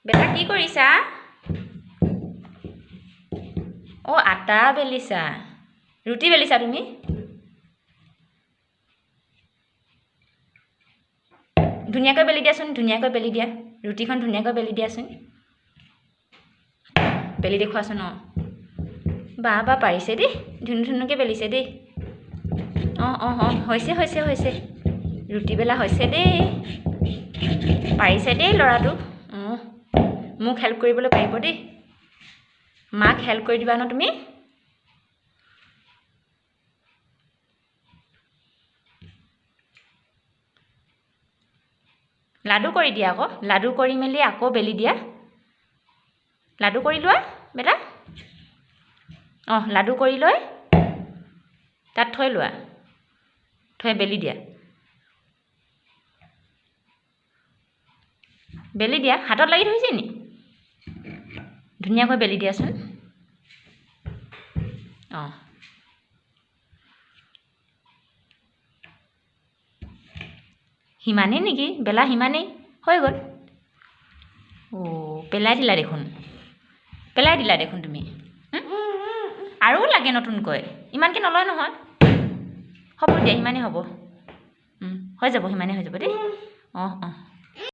বেটা কি কৰিছা অ আটা বেলিছা ৰুটি বেলিছা তুমি ধুনীয়াকৈ বেলি দিয়াচোন ধুনীয়াকৈ বেলি দিয়া ৰুটিখন ধুনীয়াকৈ বেলি দিয়াচোন বেলি দেখুৱাচোন অ বা বা পাৰিছে দেই ধুনীয়াকৈ বেলিছে দেই অ অ অ হৈছে হৈছে হৈছে ৰুটি বেলা হৈছে দেই পাৰিছে দেই ল'ৰাটো মোক হেল্প কৰিবলৈ পাৰিব দেই মাক হেল্প কৰি দিবা ন তুমি লাডু কৰি দিয়া আকৌ লাডু কৰি মেলি আকৌ বেলি দিয়া লাডু কৰি লোৱা বেটা অঁ লাডু কৰি লৈ তাত থৈ লোৱা থৈ বেলি দিয়া বেলি দিয়া হাতত লাগি ধৰিছে নি ধুনীয়াকৈ বেলি দিয়াচোন অঁ সিমানেই নেকি বেলা সিমানেই হৈ গ'ল পেলাই দিলা দেখোন তুমি আৰু লাগে নতুনকৈ ইমানকৈ নলয় নহয় হ'ব দিয়া সিমানেই হ'ব হৈ যাব সিমানেই হৈ যাব দেই অঁ অঁ